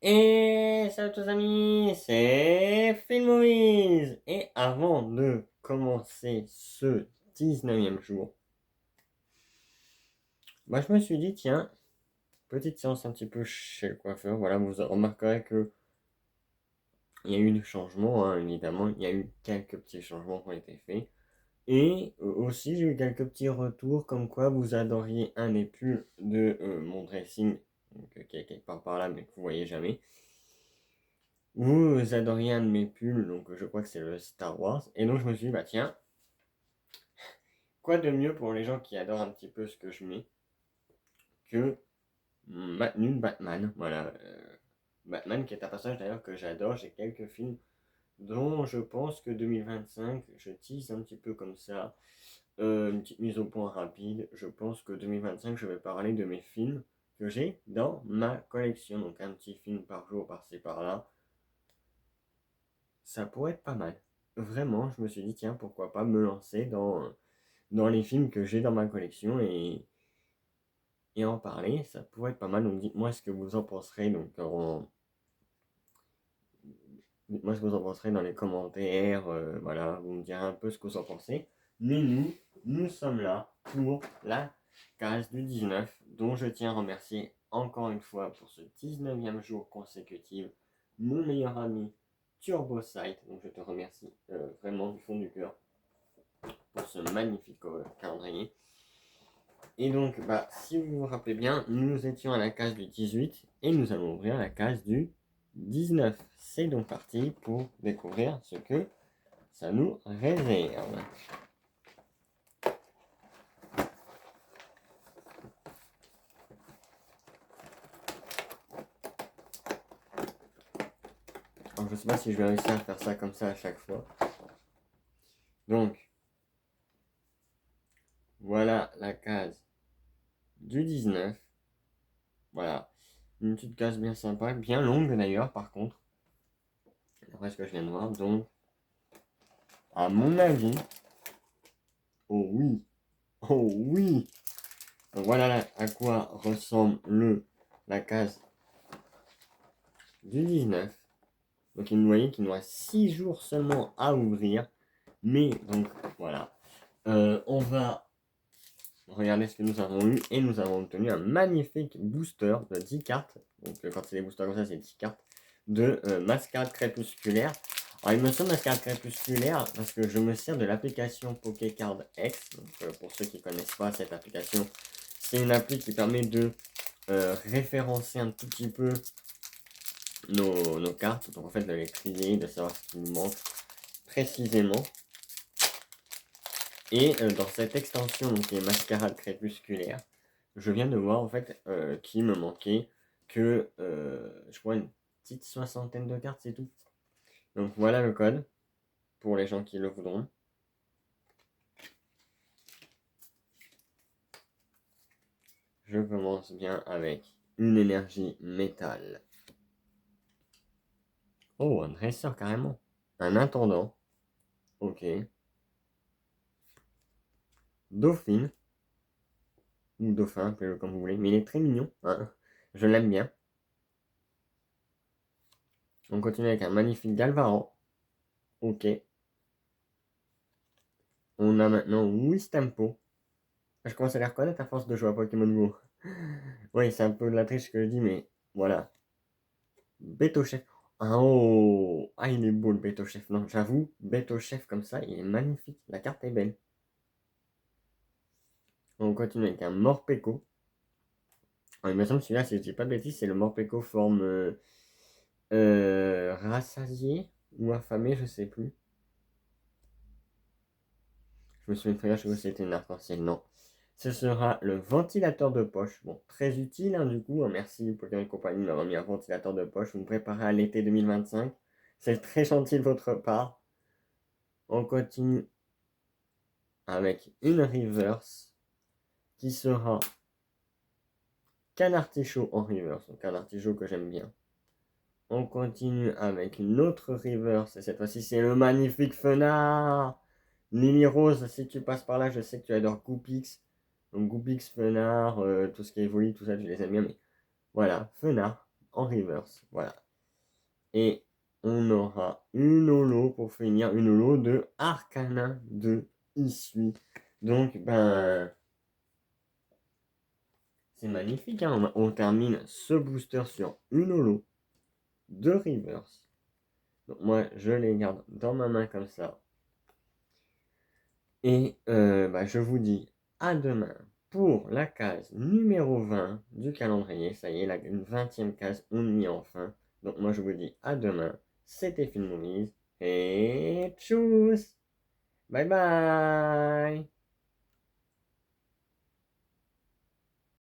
Et salut tous amis, c'est Film Movies. Et avant de commencer ce 19e jour, je me suis dit, tiens, petite séance un petit peu chez le coiffeur. Voilà, vous remarquerez que il y a eu du changement, hein, évidemment. Il y a eu quelques petits changements qui ont été faits. Et aussi, j'ai eu quelques petits retours comme quoi vous adoriez un des pulls de mon dressing, donc, qui est quelque part par là, mais que vous voyez jamais. Vous adoriez un de mes pulls, donc je crois que c'est le Star Wars. Et donc je me suis dit, bah tiens, quoi de mieux pour les gens qui adorent un petit peu ce que je mets que ma tenue de Batman. Voilà. Batman qui est un personnage d'ailleurs que j'adore. J'ai quelques films dont je pense que 2025, je tease un petit peu comme ça. Une petite mise au point rapide. Je pense que 2025, je vais parler de mes films que j'ai dans ma collection. Donc un petit film par jour, par-ci, par-là. Ça pourrait être pas mal. Vraiment, je me suis dit, tiens, pourquoi pas me lancer dans les films que j'ai dans ma collection et en parler. Ça pourrait être pas mal. Donc dites-moi ce que vous en penserez. Dites-moi ce que vous en penserez dans les commentaires. Voilà, vous me direz un peu ce que vous en pensez. Mais nous sommes là pour la case du 19, dont je tiens à remercier encore une fois pour ce 19e jour consécutif mon meilleur ami TurboSite. Donc je te remercie vraiment du fond du cœur pour ce magnifique calendrier. Et donc, si vous vous rappelez bien, nous étions à la case du 18 et nous allons ouvrir la case du 19. C'est donc parti pour découvrir ce que ça nous réserve. Alors, je ne sais pas si je vais réussir à faire ça comme ça à chaque fois. Donc, voilà la case du 19. Voilà. Une petite case bien sympa, bien longue d'ailleurs par contre. Après ce que je viens de voir. Donc, à mon avis, oh oui, oh oui. Donc voilà à quoi ressemble la case du 19. Donc vous voyez qu'il nous reste 6 jours seulement à ouvrir. Mais donc voilà. On va regarder ce que nous avons eu. Et nous avons obtenu un magnifique booster de 10 cartes. Donc quand c'est des boosters comme ça, c'est 10 cartes. De mascarade crépusculaire. Alors il me semble mascarade crépusculaire parce que je me sers de l'application Pokécard X. Donc, pour ceux qui ne connaissent pas cette application, c'est une appli qui permet de référencer un tout petit peu nos cartes. Donc en fait de les trier, de savoir ce qui nous manque précisément. Et dans cette extension qui est mascarade crépusculaire, je viens de voir en fait qu'il me manquait que je crois une petite soixantaine de cartes, c'est tout. Donc voilà le code pour les gens qui le voudront. Je commence bien avec une énergie métal. Oh, un dresseur carrément. Un intendant. Ok. Dauphine. Ou dauphin, appelez-le comme vous voulez. Mais il est très mignon. Hein. Je l'aime bien. On continue avec un magnifique Galvaran. Ok. On a maintenant Wistempo. Je commence à les reconnaître à force de jouer à Pokémon Go. Oui, c'est un peu de la triche que je dis, mais voilà. Betochef. Ah, oh, ah, il est beau le Betochef. Non, j'avoue, Betochef comme ça, il est magnifique. La carte est belle. On continue avec un Morpeko. Il me semble que celui-là, si je dis pas de bêtises, c'est le Morpeko forme rassasié ou affamé, je sais plus. Je me souviens très bien, je sais que c'était une arc-en-ciel. Non. Ce sera le ventilateur de poche. Bon, très utile, hein, du coup. Merci Pokémon Company d'avoir mis un ventilateur de poche. Vous me préparez à l'été 2025. C'est très gentil de votre part. On continue avec une reverse qui sera Canartichaud en reverse. Donc Canartichaud que j'aime bien. On continue avec une autre reverse. Et cette fois-ci, c'est le magnifique Fenard. Lily Rose, si tu passes par là, je sais que tu adores Goopix. Donc Goopix, Fenard, tout ce qui est évolue, tout ça, tu les aimes bien. Mais voilà, Fenard. en reverse. Voilà. Et on aura une holo pour finir, une holo de Arcana de Issui. Donc, c'est magnifique, hein. On termine ce booster sur une holo de reverse. Donc moi, je les garde dans ma main comme ça. Et je vous dis à demain pour la case numéro 20 du calendrier. Ça y est, la 20e case, on y est enfin. Donc moi, je vous dis à demain. C'était Filmomise. Et tchuss! Bye bye!